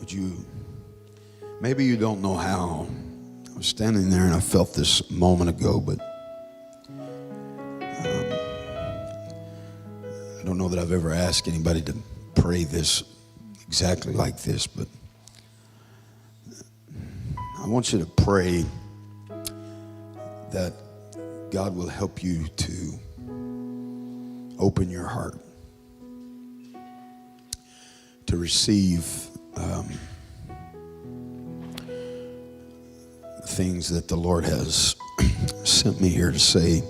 Would you, maybe you don't know how. I was standing there and I felt this a moment ago, but I don't know that I've ever asked anybody to pray this exactly like this, but I want you to pray that God will help you to open your heart to receive things that the Lord has sent me here to say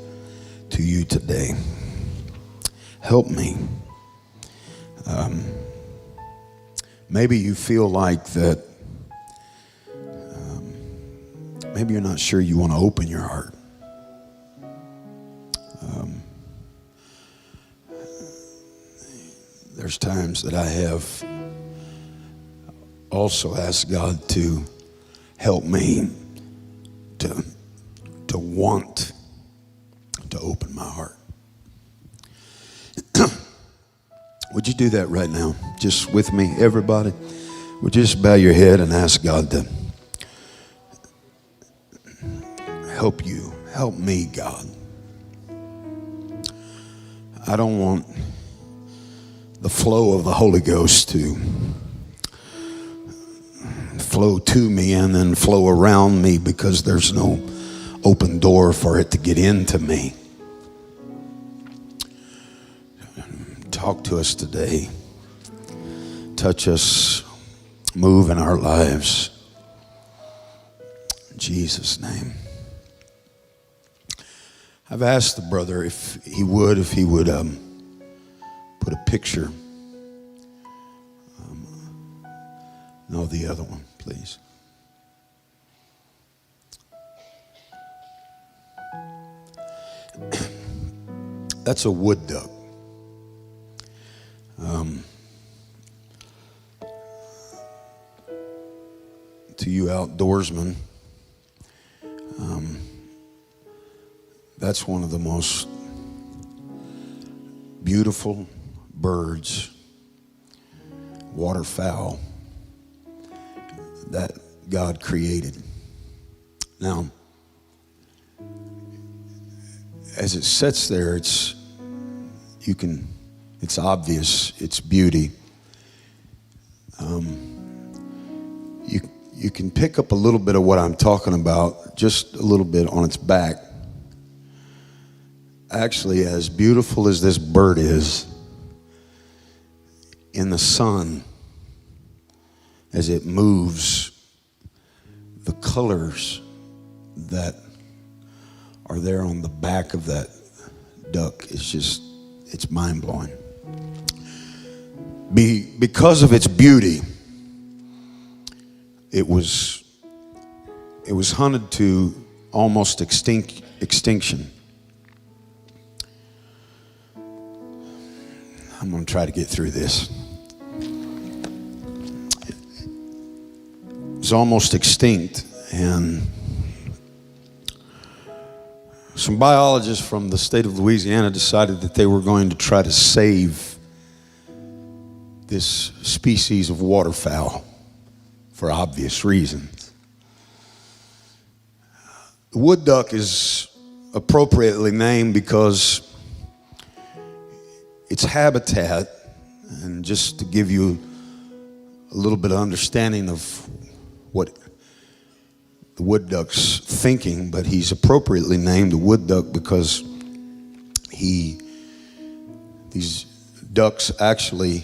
to you today. Help me. Maybe you feel like that, maybe you're not sure you want to open your heart. There's times that I have also asked God to help me to want to open my heart. Would you do that right now? Just with me, everybody. Would you just bow your head and ask God to help you? Help me, God. I don't want the flow of the Holy Ghost to flow to me and then flow around me because there's no open door for it to get into me. Talk to us today. Touch us. Move in our lives. In Jesus' name. I've asked the brother if he would put a picture. No, the other one, please. That's a wood duck. To you outdoorsmen, that's one of the most beautiful birds, waterfowl, that God created. Now, as it sits there, it's obvious, its beauty. You can pick up a little bit of what I'm talking about, just a little bit on its back. Actually, as beautiful as this bird is, in the sun, as it moves, the colors that are there on the back of that duck is it's mind-blowing. Because of its beauty, it was hunted to almost extinction. I'm going to try to get through this. It was almost extinct, and some biologists from the state of Louisiana decided that they were going to try to save this species of waterfowl for obvious reasons. The wood duck is appropriately named because its habitat, and just to give you a little bit of understanding of what the wood duck's thinking, but he's appropriately named the wood duck because these ducks actually,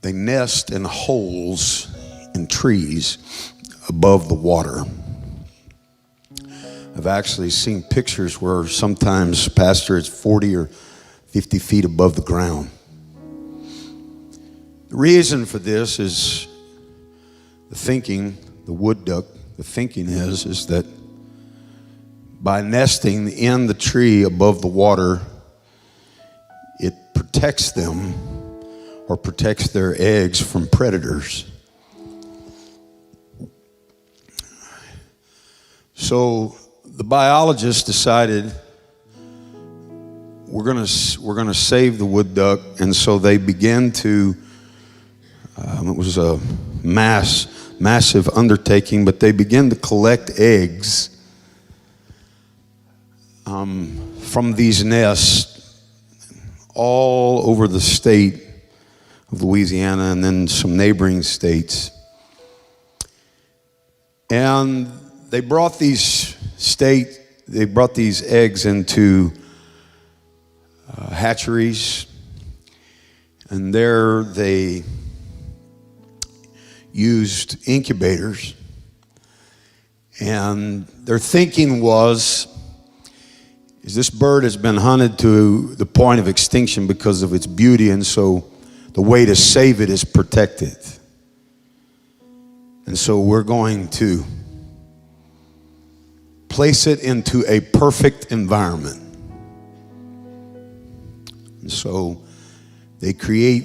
they nest in holes in trees above the water. I've actually seen pictures where sometimes, Pastor, it's 40 or 50 feet above the ground. The reason for this is the thinking, the wood duck, the thinking is that by nesting in the tree above the water, it protects them or protects their eggs from predators. So the biologists decided we're gonna save the wood duck, and so they began to It was a massive undertaking, but they began to collect eggs from these nests all over the state of Louisiana and then some neighboring states. And they brought these eggs into hatcheries, and there they used incubators. And their thinking was, this bird has been hunted to the point of extinction because of its beauty, and so the way to save it is protect it. And so we're going to place it into a perfect environment. And so they create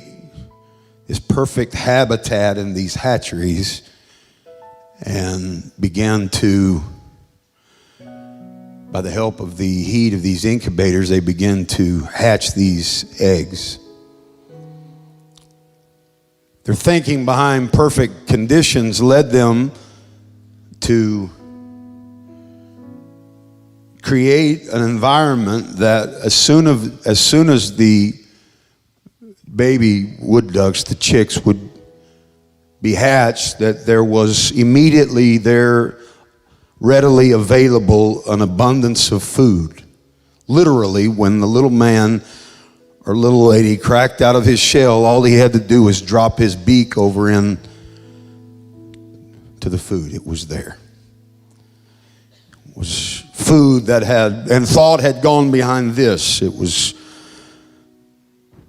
this perfect habitat in these hatcheries and began to, by the help of the heat of these incubators, they begin to hatch these eggs. Their thinking behind perfect conditions led them to create an environment that as soon as the baby wood ducks, the chicks, would be hatched, that there was immediately there readily available an abundance of food. Literally, when the little man or little lady cracked out of his shell, all he had to do was drop his beak over in to the food. It was there. It was food that and thought had gone behind this. It was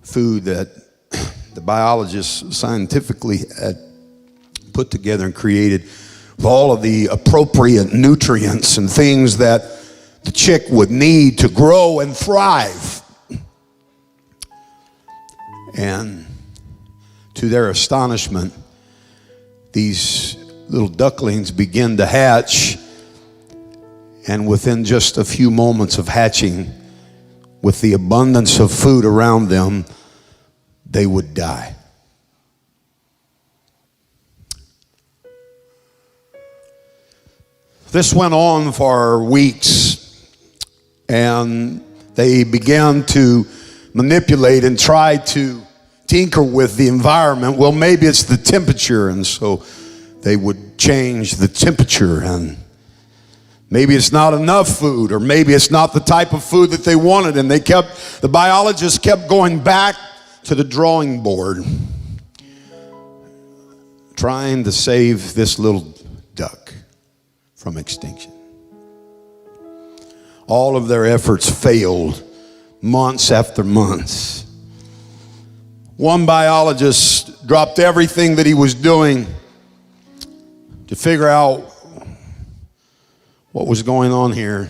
food that the biologists scientifically had put together and created with all of the appropriate nutrients and things that the chick would need to grow and thrive. And to their astonishment, these little ducklings begin to hatch, and within just a few moments of hatching, with the abundance of food around them, they would die. This went on for weeks, and they began to manipulate and try to tinker with the environment. Well, maybe it's the temperature, and so they would change the temperature, and maybe it's not enough food, or maybe it's not the type of food that they wanted, and the biologists kept going back to the drawing board, trying to save this little duck from extinction. All of their efforts failed, months after months. One biologist dropped everything that he was doing to figure out what was going on here.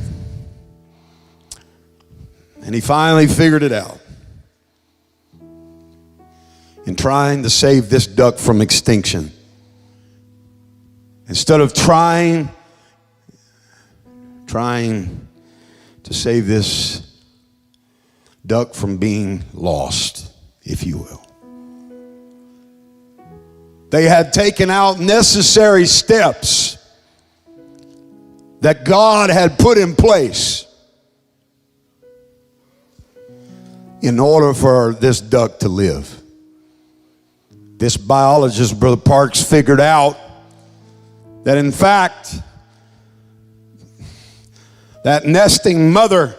And he finally figured it out. In trying to save this duck from extinction, instead of trying to save this duck from being lost, if you will, they had taken out necessary steps that God had put in place in order for this duck to live. This biologist, Brother Parks, figured out that in fact, that nesting mother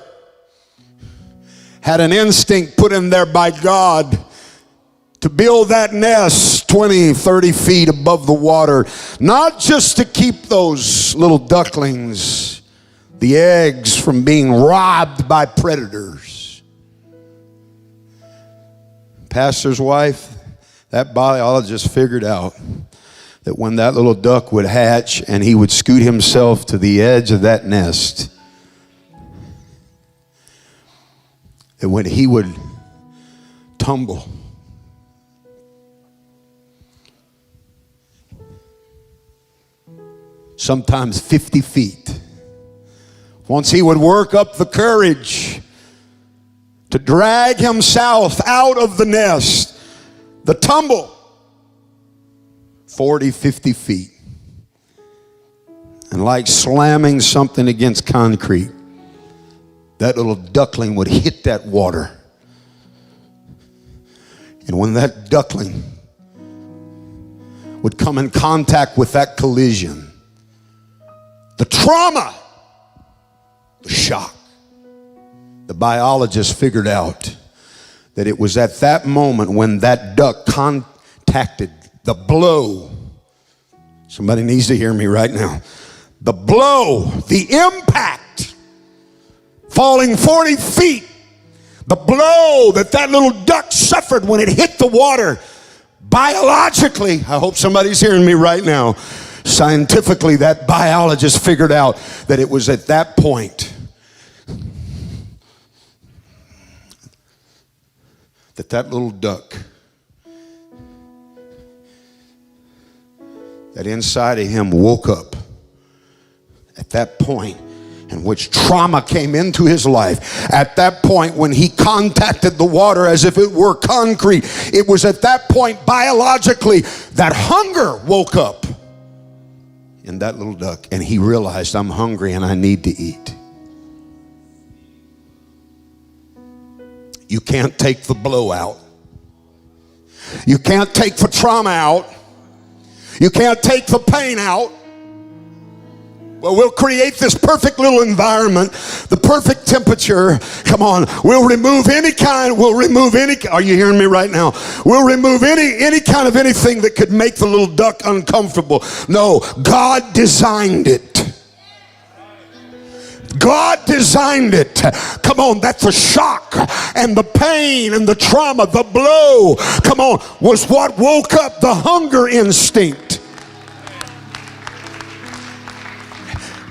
had an instinct put in there by God to build that nest 20, 30 feet above the water, not just to keep those little ducklings, the eggs, from being robbed by predators. Pastor's wife, that biologist figured out that when that little duck would hatch and he would scoot himself to the edge of that nest, that when he would tumble, sometimes 50 feet, once he would work up the courage to drag himself out of the nest, the tumble 40, 50 feet. And like slamming something against concrete, that little duckling would hit that water. And when that duckling would come in contact with that collision, the trauma, the shock, the biologists figured out that it was at that moment when that duck contacted the blow. Somebody needs to hear me right now. The blow, the impact, falling 40 feet, the blow that little duck suffered when it hit the water, biologically, I hope somebody's hearing me right now, scientifically, that biologist figured out that it was at that point that little duck, that inside of him woke up at that point in which trauma came into his life. At that point when he contacted the water as if it were concrete, it was at that point biologically that hunger woke up in that little duck, and he realized, I'm hungry and I need to eat. You can't take the blow out. You can't take the trauma out. You can't take the pain out. Well, we'll create this perfect little environment, the perfect temperature. Come on, we'll remove any kind, are you hearing me right now? We'll remove any kind of anything that could make the little duck uncomfortable. No, God designed it. God designed it. Come on, that's the shock and the pain and the trauma, the blow, come on, was what woke up the hunger instinct.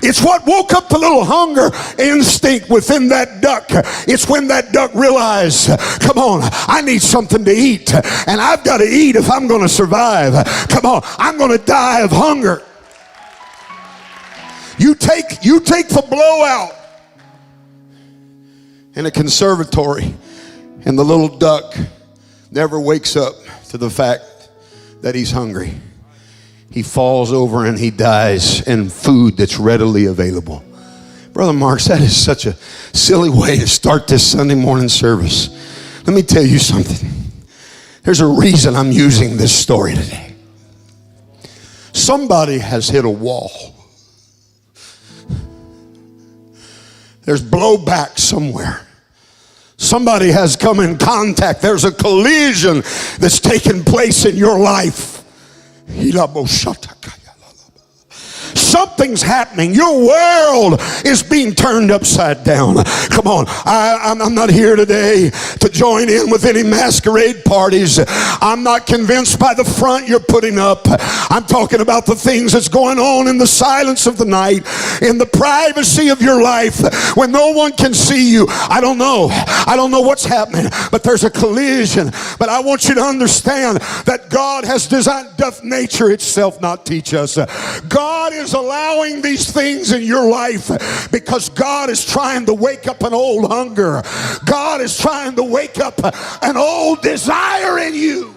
It's what woke up the little hunger instinct within that duck. It's when that duck realized, come on, I need something to eat, and I've got to eat if I'm going to survive. Come on, I'm going to die of hunger. You take the blowout in a conservatory, and the little duck never wakes up to the fact that he's hungry. He falls over and he dies in food that's readily available. Brother Marks, that is such a silly way to start this Sunday morning service. Let me tell you something. There's a reason I'm using this story today. Somebody has hit a wall. There's blowback somewhere. Somebody has come in contact. There's a collision that's taken place in your life. Something's happening. Your world is being turned upside down. Come on. I'm not here today to join in with any masquerade parties. I'm not convinced by the front you're putting up. I'm talking about the things that's going on in the silence of the night, in the privacy of your life, when no one can see you. I don't know what's happening, but there's a collision. But I want you to understand that God has designed, doth nature itself not teach us? God is allowing these things in your life because God is trying to wake up an old hunger. God is trying to wake up an old desire in you.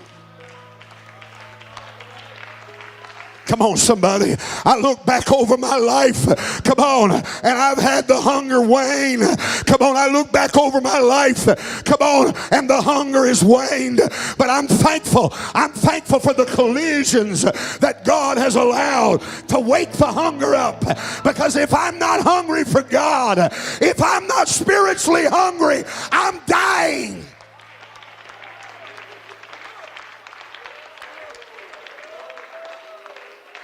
Come on, somebody. I look back over my life, come on, and I've had the hunger wane. Come on, I look back over my life, come on, and the hunger is waned. But I'm thankful. I'm thankful for the collisions that God has allowed to wake the hunger up. Because if I'm not hungry for God, if I'm not spiritually hungry, I'm dying.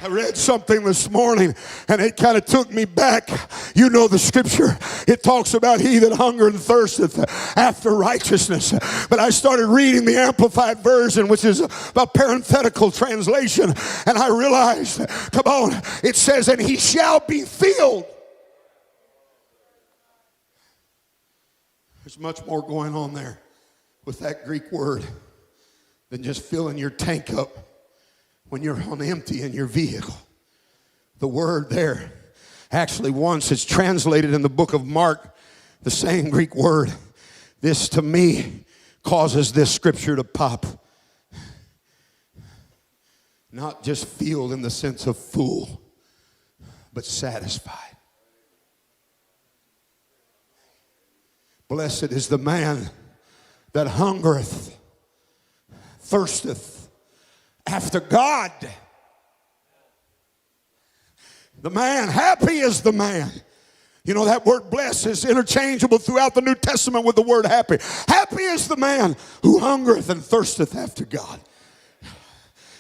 I read something this morning and it kind of took me back. You know the scripture. It talks about he that hunger and thirsteth after righteousness. But I started reading the Amplified Version, which is a parenthetical translation. And I realized, come on, it says, and he shall be filled. There's much more going on there with that Greek word than just filling your tank up when you're on empty in your vehicle. The word there, actually once it's translated in the book of Mark, the same Greek word. This to me causes this scripture to pop. Not just filled in the sense of full, but satisfied. Blessed is the man that hungereth, thirsteth after God. The man, happy is the man. You know, that word blessed is interchangeable throughout the New Testament with the word happy. Happy is the man who hungereth and thirsteth after God.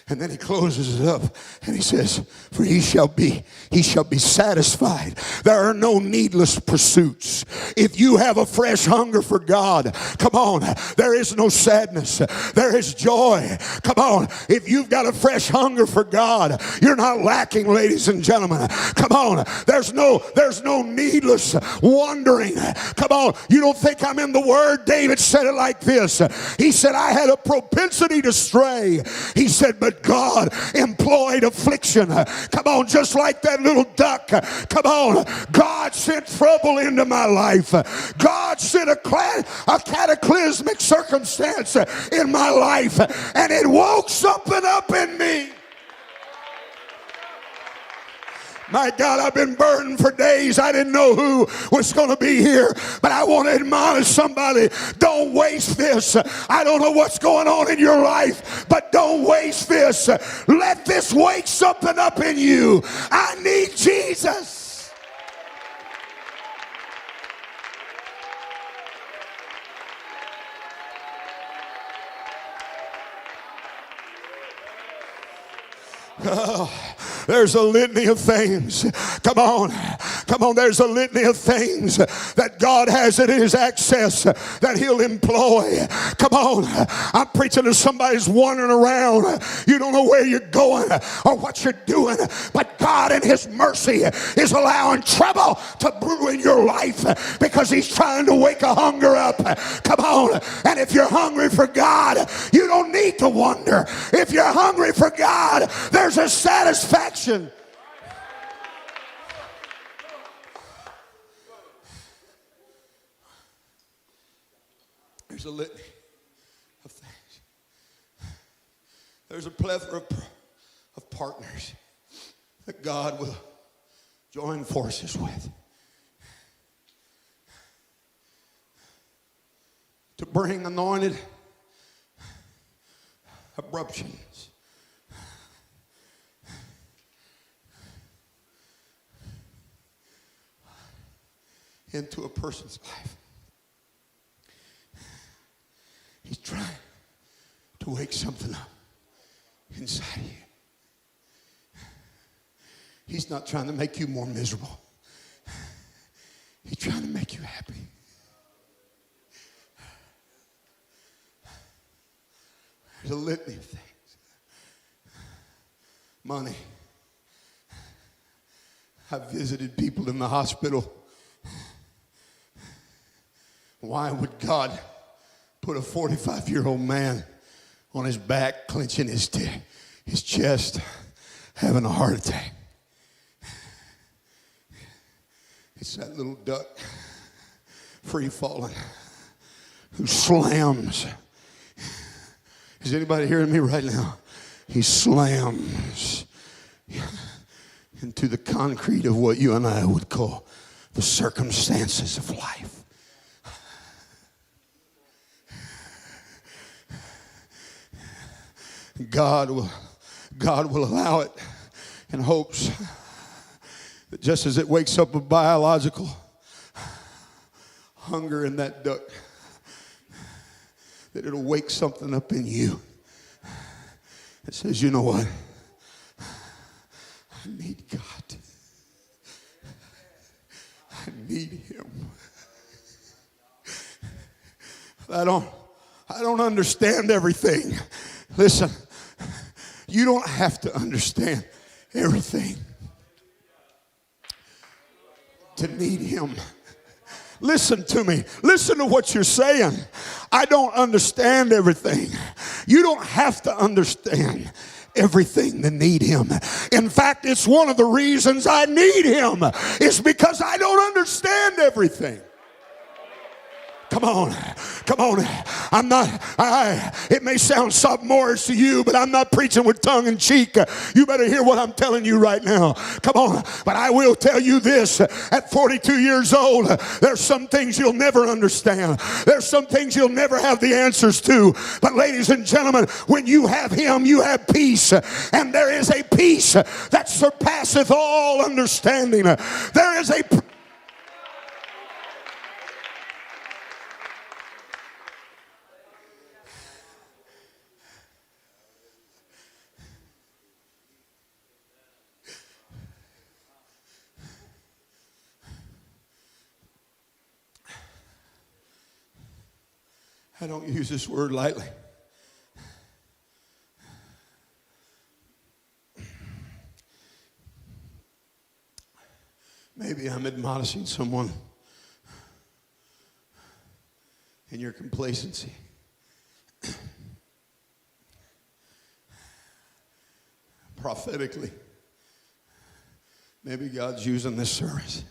And then he closes it up and he says, for he shall be satisfied. There are no needless pursuits. If you have a fresh hunger for God, come on, there is no sadness. There is joy. Come on, if you've got a fresh hunger for God, you're not lacking, ladies and gentlemen. Come on, there's no needless wandering. Come on, you don't think I'm in the Word? David said it like this. He said, I had a propensity to stray. He said, but God employed affliction. Come on, just like that little duck. Come on, God sent trouble into my life. God sent a cataclysmic circumstance in my life, and it woke something up in me. My God, I've been burdened for days. I didn't know who was going to be here, but I want to admonish somebody. Don't waste this. I don't know what's going on in your life, but don't waste this. Let this wake something up in you. I need Jesus. Oh, there's a litany of things. Come on. There's a litany of things that God has at his access that he'll employ. Come on. I'm preaching to somebody who's wandering around. You don't know where you're going or what you're doing, but God in his mercy is allowing trouble to brew in your life because he's trying to wake a hunger up. Come on. And if you're hungry for God, you don't need to wonder. If you're hungry for God, there's a satisfaction. There's a litany of things. There's a plethora of partners that God will join forces with to bring anointed abruptions, into a person's life. He's trying to wake something up inside of you. He's not trying to make you more miserable. He's trying to make you happy. There's a litany of things. Money. I've visited people in the hospital. Why would God put a 45-year-old man on his back, clenching his chest, having a heart attack? It's that little duck, free falling, who slams. Is anybody hearing me right now? He slams into the concrete of what you and I would call the circumstances of life. God will allow it in hopes that just as it wakes up a biological hunger in that duck, that it'll wake something up in you that says, you know what? I need God. I need him. I don't understand everything. Listen, you don't have to understand everything to need him. Listen to me. Listen to what you're saying. I don't understand everything. You don't have to understand everything to need him. In fact, it's one of the reasons I need him is because I don't understand everything. Come on. Come on. I'm not, it may sound sophomorish to you, but I'm not preaching with tongue in cheek. You better hear what I'm telling you right now. Come on. But I will tell you this. At 42 years old, there's some things you'll never understand. There's some things you'll never have the answers to. But ladies and gentlemen, when you have him, you have peace. And there is a peace that surpasseth all understanding. There is a I don't use this word lightly. Maybe I'm admonishing someone in your complacency. Prophetically, maybe God's using this service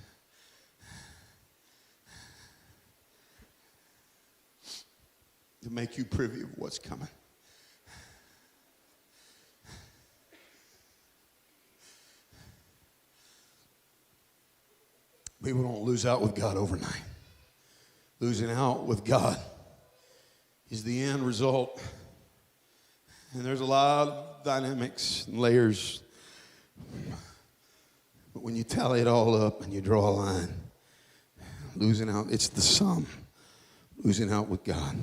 to make you privy of what's coming. People don't lose out with God overnight. Losing out with God is the end result. And there's a lot of dynamics and layers. But when you tally it all up and you draw a line, losing out, it's the sum. Losing out with God.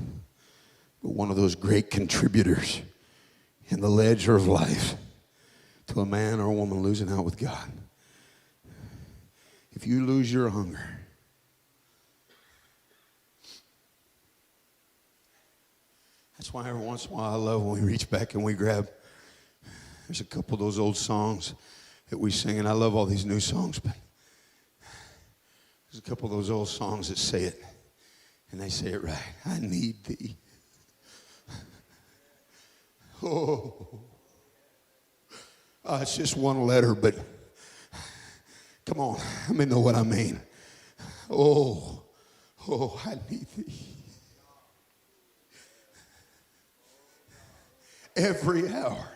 But one of those great contributors in the ledger of life to a man or a woman losing out with God. If you lose your hunger, that's why every once in a while I love when we reach back and we grab, there's a couple of those old songs that we sing, and I love all these new songs, but there's a couple of those old songs that say it, and they say it right. I need thee. Oh, it's just one letter, but come on, let me know what I mean. Oh, I need thee. Every hour.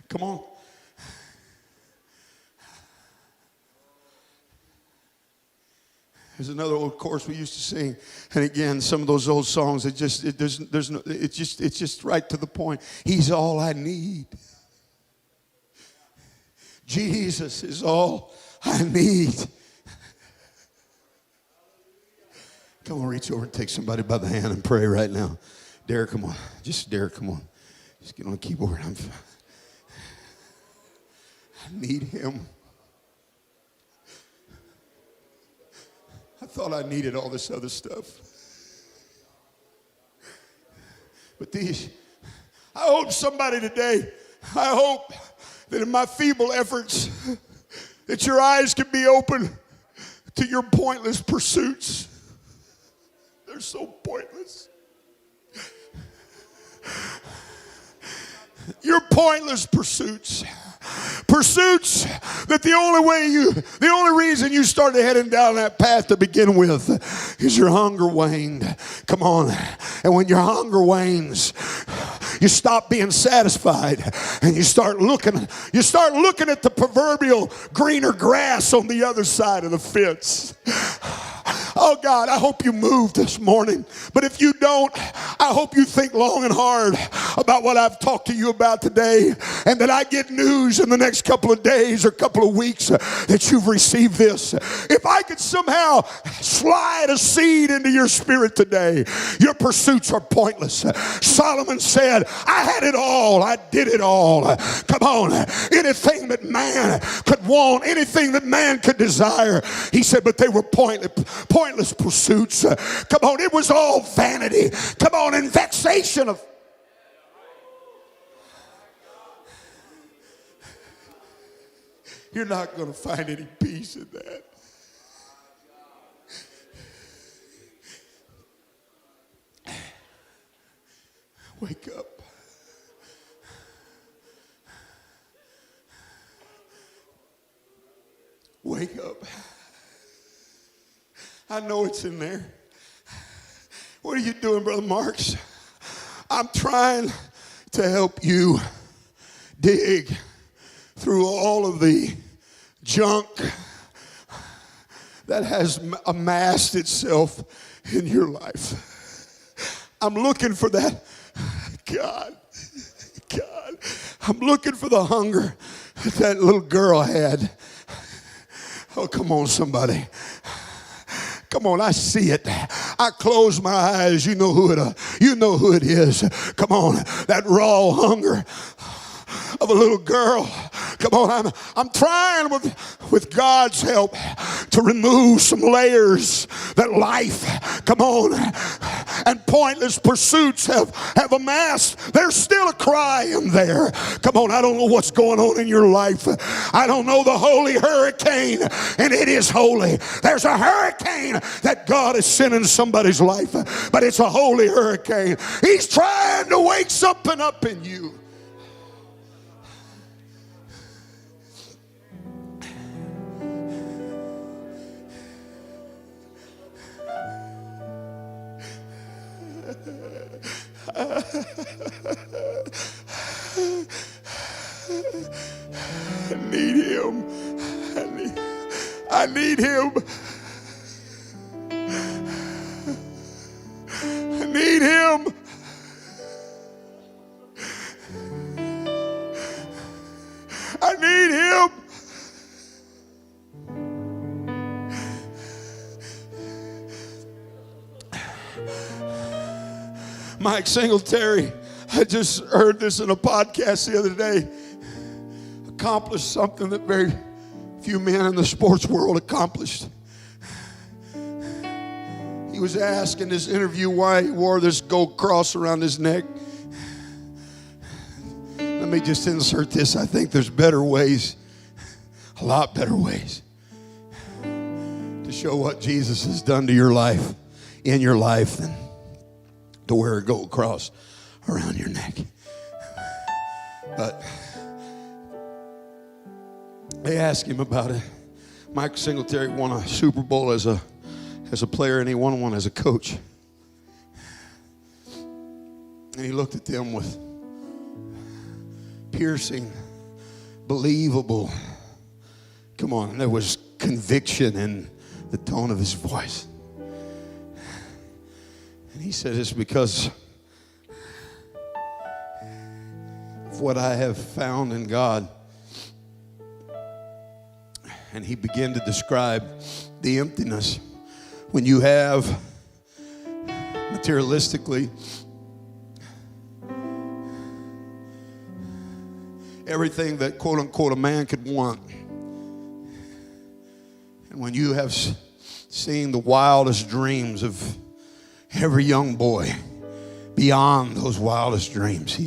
Come on. There's another old chorus we used to sing, and again, some of those old songs. It's just right to the point. He's all I need. Jesus is all I need. Come on, reach over and take somebody by the hand and pray right now. Derek, come on. Just Derek, come on. Just get on the keyboard. I need him. I thought I needed all this other stuff. But I hope somebody today, I hope that in my feeble efforts, that your eyes can be open to your pointless pursuits. They're so pointless. Your pointless pursuits. Pursuits that the only reason you started heading down that path to begin with is your hunger waned. Come on. And when your hunger wanes, you stop being satisfied and you start looking at the proverbial greener grass on the other side of the fence. Oh God, I hope you move this morning. But if you don't, I hope you think long and hard about what I've talked to you about today, and that I get news in the next couple of days or couple of weeks that you've received this. If I could somehow slide a seed into your spirit today, your pursuits are pointless. Solomon said, I had it all. I did it all. Come on. Anything that man could want, anything that man could desire. He said, but they were pointless pursuits. Come on, it was all vanity. Come on, and vexation of. You're not going to find any peace in that. Wake up. Wake up. I know it's in there. What are you doing, Brother Marks? I'm trying to help you dig through all of the junk that has amassed itself in your life. I'm looking for that. God, I'm looking for the hunger that little girl had. Oh, come on, somebody. Come on, I see it. I close my eyes. You know who it is. Come on, that raw hunger of a little girl. Come on, I'm trying with God's help to remove some layers that life, come on, and pointless pursuits have amassed. There's still a cry in there. Come on, I don't know what's going on in your life. I don't know the holy hurricane, and it is holy. There's a hurricane that God is sending in somebody's life, but it's a holy hurricane. He's trying to wake something up in you. I need him. I need him. I need him. I need him. Mike Singletary, I just heard this in a podcast the other day, accomplished something that very few men in the sports world accomplished. He was asked in this interview why he wore this gold cross around his neck. Let me just insert this. I think there's better ways, a lot better ways, to show what Jesus has done to your life, in your life, than to wear a gold cross around your neck. But they asked him about it. Mike Singletary won a Super Bowl as a player, and he won one as a coach. And he looked at them with piercing, believable, come on, there was conviction in the tone of his voice. And he said, it's because of what I have found in God. And he began to describe the emptiness when you have materialistically everything that quote unquote a man could want. And when you have seen the wildest dreams of every young boy, beyond those wildest dreams, he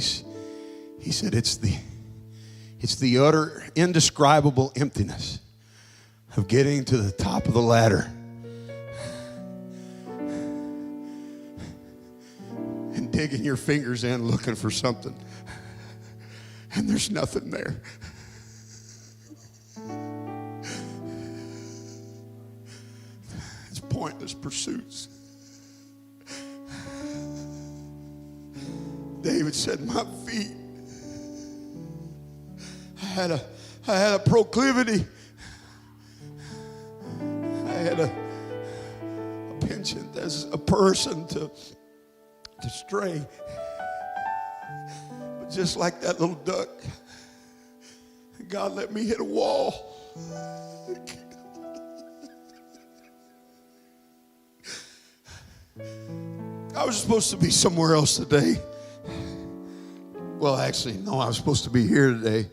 said it's the utter indescribable emptiness of getting to the top of the ladder and digging your fingers in looking for something, and there's nothing there. It's pointless pursuits. David said, my feet, I had a proclivity. I had a penchant as a person to stray. But just like that little duck, God let me hit a wall. I was supposed to be somewhere else today. Well, actually, no, I was supposed to be here today,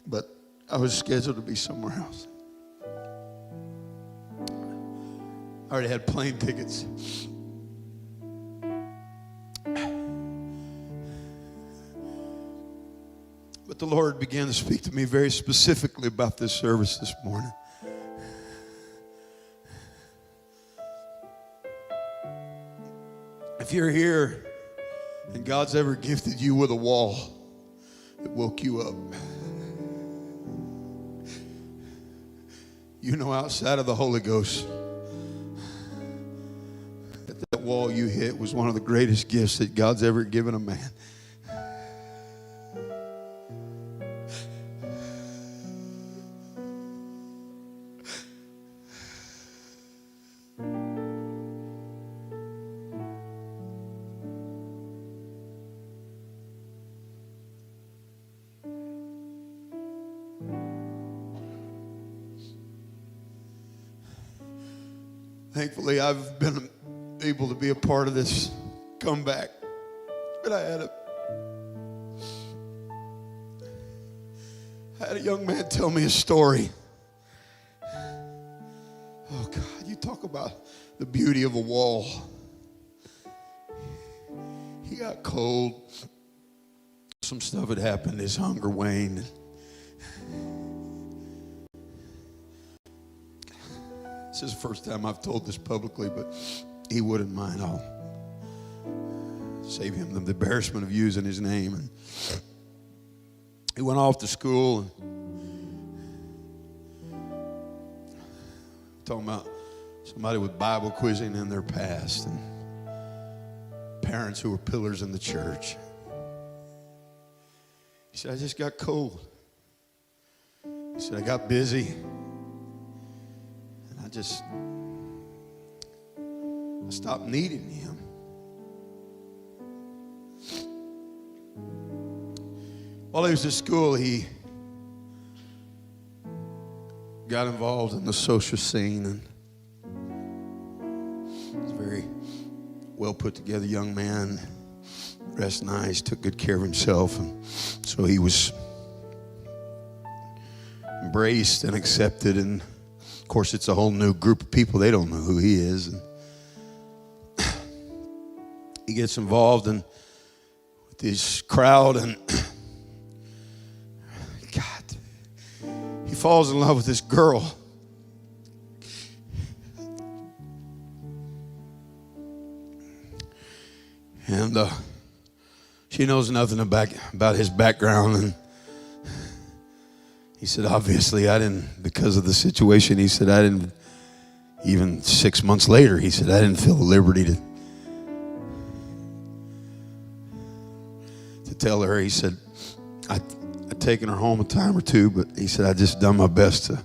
but I was scheduled to be somewhere else. I already had plane tickets. But the Lord began to speak to me very specifically about this service this morning. If you're here and God's ever gifted you with a wall that woke you up, you know, outside of the Holy Ghost, that wall you hit was one of the greatest gifts that God's ever given a man. Thankfully, I've been able to be a part of this comeback. But I had a young man tell me a story. Oh, God, you talk about the beauty of a wall. He got cold. Some stuff had happened. His hunger waned. This is the first time I've told this publicly, but he wouldn't mind. I'll save him the embarrassment of using his name. And he went off to school. Talking about somebody with Bible quizzing in their past and parents who were pillars in the church. He said, I just got cold. He said, I got busy. I stopped needing him. While he was at school, he got involved in the social scene, and he was a very well put together young man, dressed nice, took good care of himself, and so he was embraced and accepted. And of course, it's a whole new group of people. They don't know who he is. And he gets involved with this crowd, and God, he falls in love with this girl. And she knows nothing about his background. And he said, obviously, I didn't, because of the situation, he said, I didn't, even 6 months later, he said, I didn't feel the liberty to tell her. He said, I'd taken her home a time or two, but he said, I just done my best to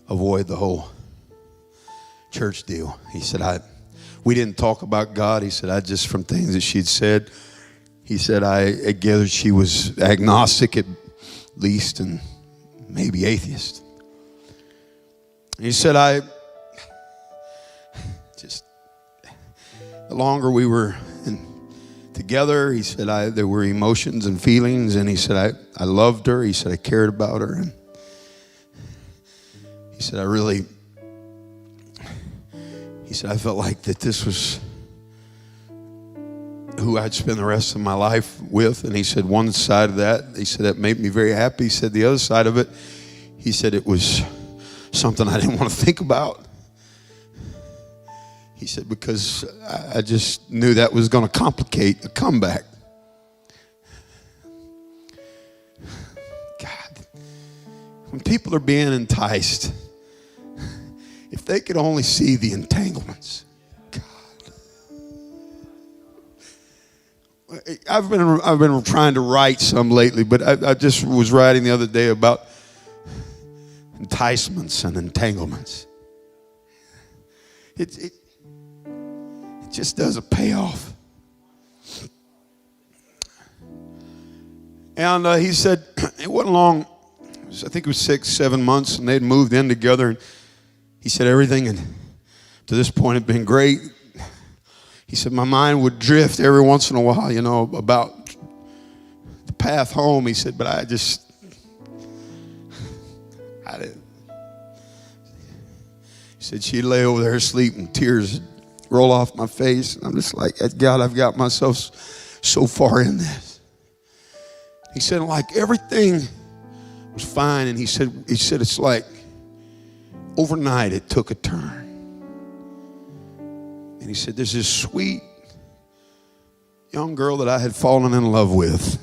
avoid the whole church deal. He said, we didn't talk about God. He said, I just, from things that she'd said, he said, I gathered she was agnostic at least, and maybe atheist. He said, the longer we were together, he said, there were emotions and feelings, and he said, I loved her. He said, I cared about her, and he said, I felt like that this was who I'd spend the rest of my life with. And he said, one side of that, he said, that made me very happy. He said, the other side of it, he said, it was something I didn't want to think about. He said, because I just knew that was going to complicate a comeback. God, when people are being enticed, if they could only see the entanglements. I've been trying to write some lately, but I just was writing the other day about enticements and entanglements. It just doesn't pay off. And he said it wasn't long. I think it was 6-7 months, and they'd moved in together. And he said everything, and to this point, had been great. He said, my mind would drift every once in a while, about the path home. He said, but I didn't. He said, she'd lay over there asleep and tears would roll off my face. And I'm just like, God, I've got myself so far in this. He said, like everything was fine. And he said, it's like overnight it took a turn. And he said, there's this sweet young girl that I had fallen in love with.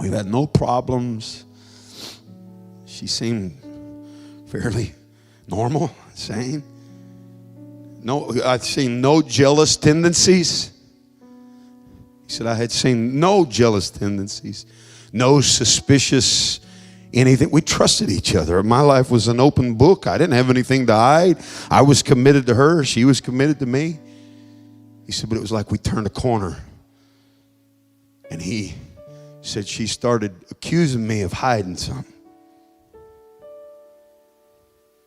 We've had no problems. She seemed fairly normal, sane. no, I'd seen no jealous tendencies. He said, I had seen no jealous tendencies, no suspicious anything. We trusted each other. My life was an open book. I didn't have anything to hide. I was committed to her. She was committed to me. He said, but it was like we turned a corner. And he said, she started accusing me of hiding something.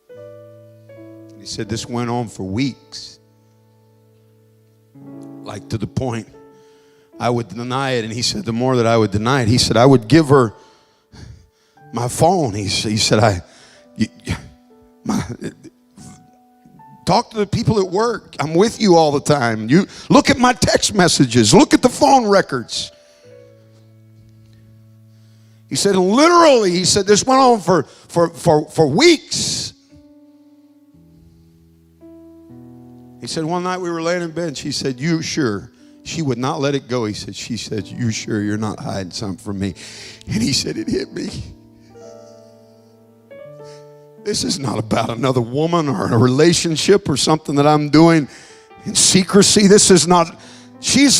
And he said, this went on for weeks. Like to the point I would deny it. And he said, the more that I would deny it, he said, I would give her my phone. He said, talk to the people at work. I'm with you all the time. You look at my text messages. Look at the phone records. He said, and literally, he said, this went on for weeks. He said, one night we were laying in bed, and she said, you sure? She would not let it go. He said, she said, you sure you're not hiding something from me? And he said, it hit me. This is not about another woman or a relationship or something that I'm doing in secrecy. This is not, she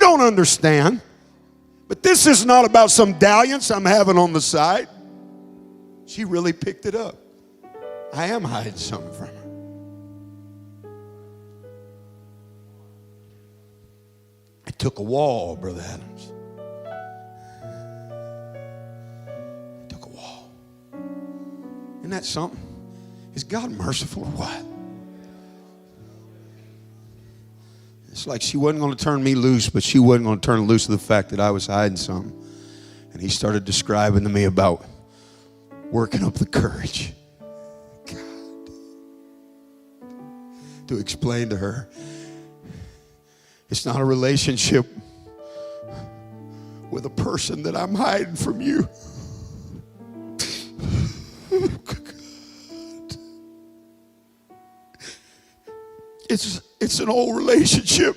don't understand. But this is not about some dalliance I'm having on the side. She really picked it up. I am hiding something from her. I took a wall, Brother Adams. I took a wall. Isn't that something? Is God merciful or what? It's like she wasn't going to turn me loose, but she wasn't going to turn loose of the fact that I was hiding something. And he started describing to me about working up the courage. God. To explain to her, it's not a relationship with a person that I'm hiding from you. It's an old relationship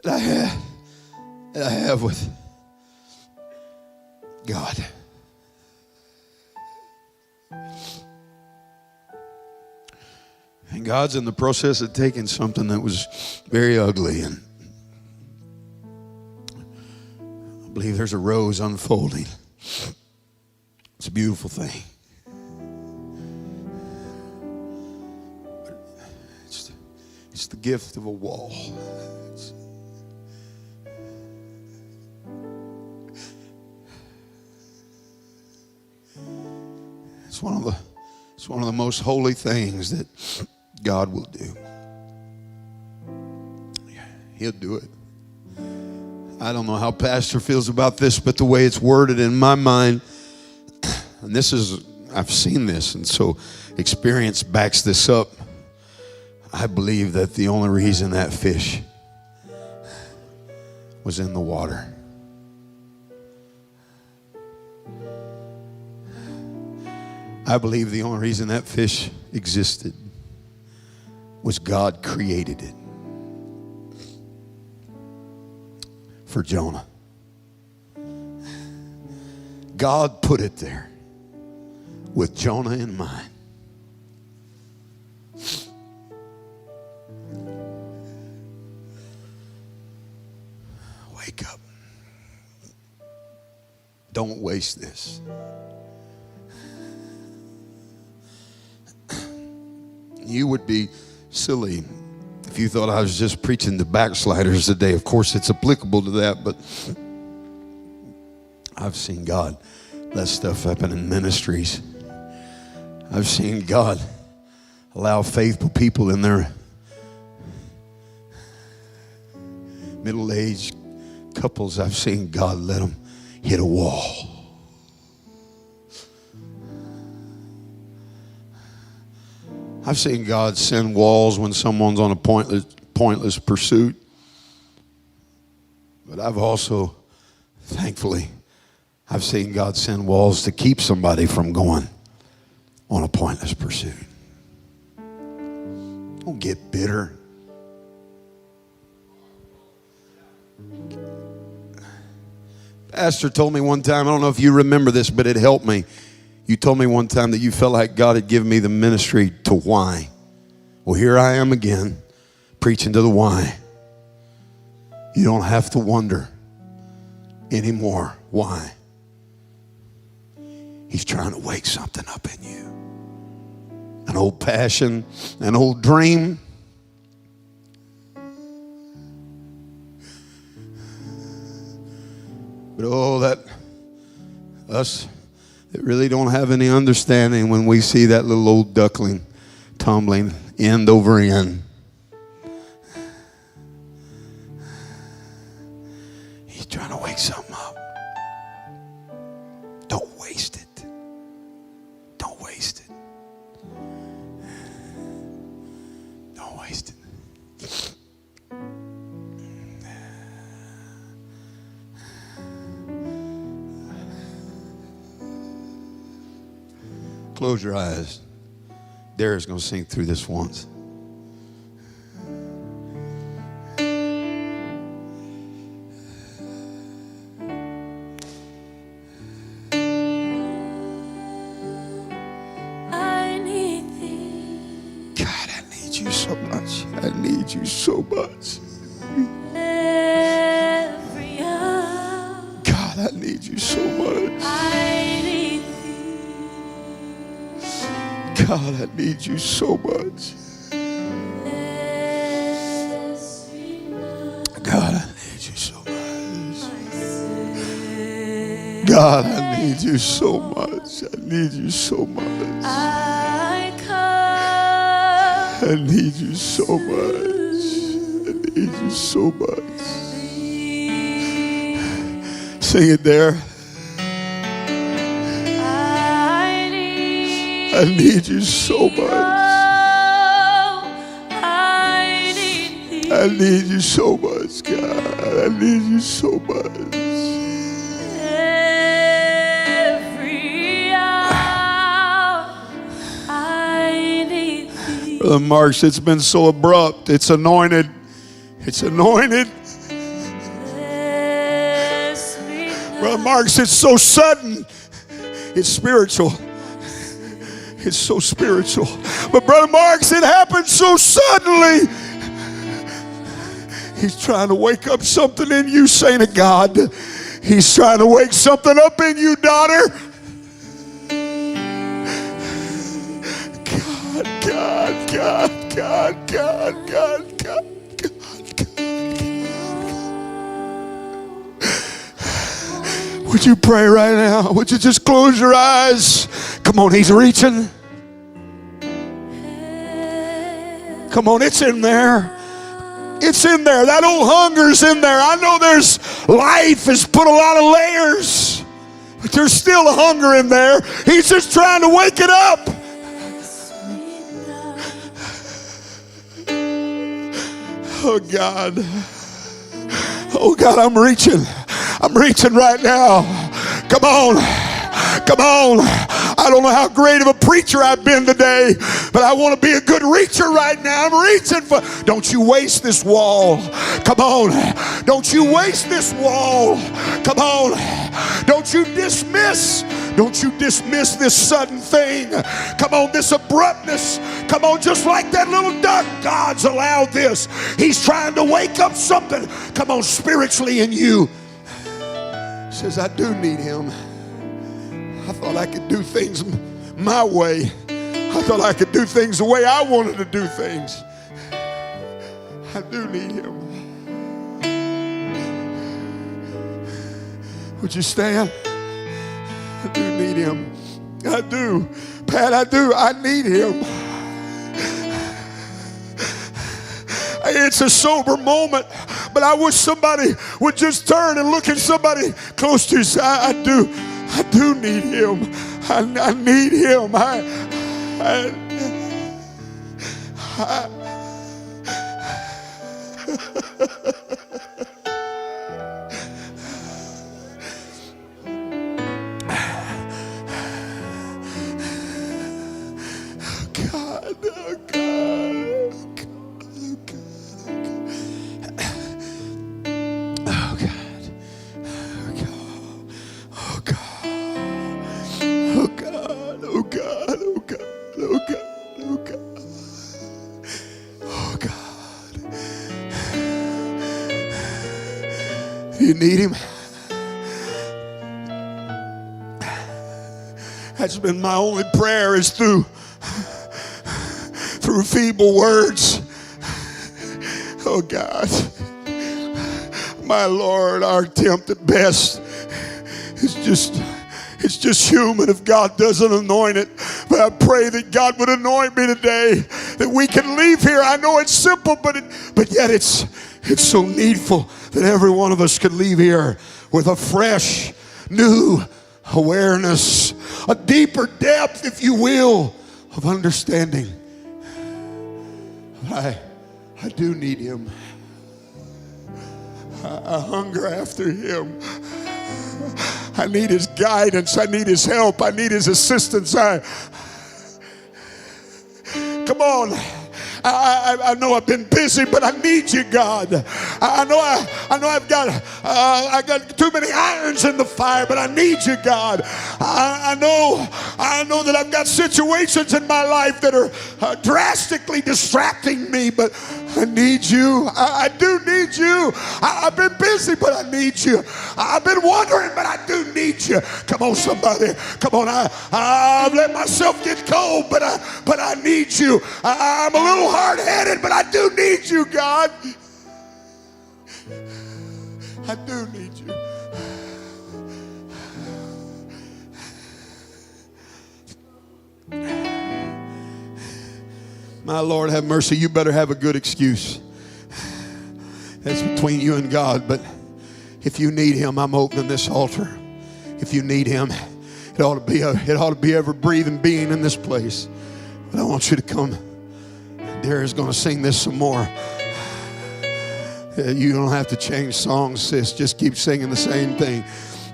that I have with God. And God's in the process of taking something that was very ugly, and I believe there's a rose unfolding. It's a beautiful thing. It's the gift of a wall. It's one of the most holy things that God will do. He'll do it. I don't know how Pastor feels about this, but the way it's worded in my mind, and I've seen this, and so experience backs this up. I believe that the only reason that fish was in the water I believe the only reason that fish existed was God created it for Jonah. God put it there with Jonah in mind. Wake up. Don't waste this. You would be silly if you thought I was just preaching to backsliders today. Of course, it's applicable to that, but I've seen God let stuff happen in ministries. I've seen God allow faithful people in their middle-aged couples. I've seen God let them hit a wall. I've seen God send walls when someone's on a pointless pursuit. But I've also, thankfully, I've seen God send walls to keep somebody from going on a pointless pursuit. Don't get bitter. Pastor told me one time, I don't know if you remember this, but it helped me. You told me one time that you felt like God had given me the ministry to why. Well, here I am again, preaching to the why. You don't have to wonder anymore why. He's trying to wake something up in you. An old passion, an old dream. But oh, that us that really don't have any understanding when we see that little old duckling tumbling end over end. He's trying to wake something up. Don't waste it. Don't waste it. Don't waste it. Close your eyes. Dara's going to sing through this once. I need thee. God, I need you so much. I need you so much. Every hour. God, I need you so much. I need thee. God, I need you so much. God, I need you so much. God, I need you so much. I need you so much. I come. I need you so much. I need you so much. Sing it there. I need you so much. I need you so much, God. I need you so much. Every hour I need thee. Brother Marks, it's been so abrupt. It's anointed. It's anointed. Brother Marks, it's so sudden. It's spiritual. It's so spiritual. But Brother Marks, it happened so suddenly. He's trying to wake up something in you, saint of God. He's trying to wake something up in you, daughter. God, God, God, God, God, God, God, God. Would you pray right now? Would you just close your eyes? Come on, he's reaching. Come on, it's in there. It's in there. That old hunger's in there. I know there's life has put a lot of layers, but there's still a hunger in there. He's just trying to wake it up. Oh God. Oh God, I'm reaching. I'm reaching right now. Come on. Come on. I don't know how great of a preacher I've been today, but I want to be a good reacher right now. I'm reaching for. Don't you waste this wall. Come on. Don't you waste this wall. Come on. Don't you dismiss. Don't you dismiss this sudden thing. Come on, this abruptness. Come on, just like that little duck, God's allowed this. He's trying to wake up something. Come on, spiritually in you. He says, I do need him. I thought I could do things my way. I thought I could do things the way I wanted to do things. I do need him. Would you stand? I do need him. I do. Pat, I do. I need him. It's a sober moment, but I wish somebody would just turn and look at somebody close to you. I do need him. I need him. God, oh God. Oh God. You need him. That's been my only prayer, is through feeble words. Oh God, my Lord, our attempt at best is just human if God doesn't anoint it. But I pray that God would anoint me today, that we can leave here. I know it's simple, but yet it's so needful that every one of us could leave here with a fresh, new awareness, a deeper depth, if you will, of understanding. I do need him. I hunger after him. I need his guidance. I need his help. I need his assistance. Come on. I know I've been busy, but I need you, God. I know I've got too many irons in the fire, but I need you, God. I know that I've got situations in my life that are drastically distracting me, but I need you. I do need you. I've been busy, but I need you. I've been wondering, but I do need you. Come on, somebody. Come on. I've let myself get cold, but I need you. I'm a little hard-headed, but I do need you, God. I do need you. My Lord, have mercy. You better have a good excuse. That's between you and God. But if you need him, I'm opening this altar. If you need him, it ought to be every breathing being in this place. But I want you to come. Daria's going to sing this some more. You don't have to change songs, sis. Just keep singing the same thing.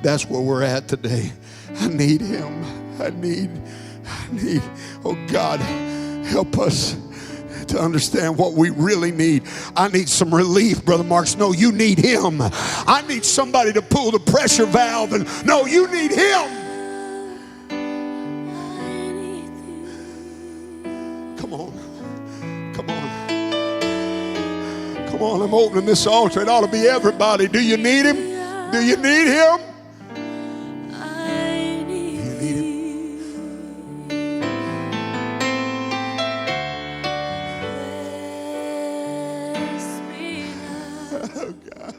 That's where we're at today. I need him. I need. Oh God, help us to understand what we really need. I need some relief, Brother Marks. No, you need him. I need somebody to pull the pressure valve. And no, you need him. Come on. Come on. Come on, I'm opening this altar. It ought to be everybody. Do you need him? Do you need him? I need You need him. Bless me now. Oh God.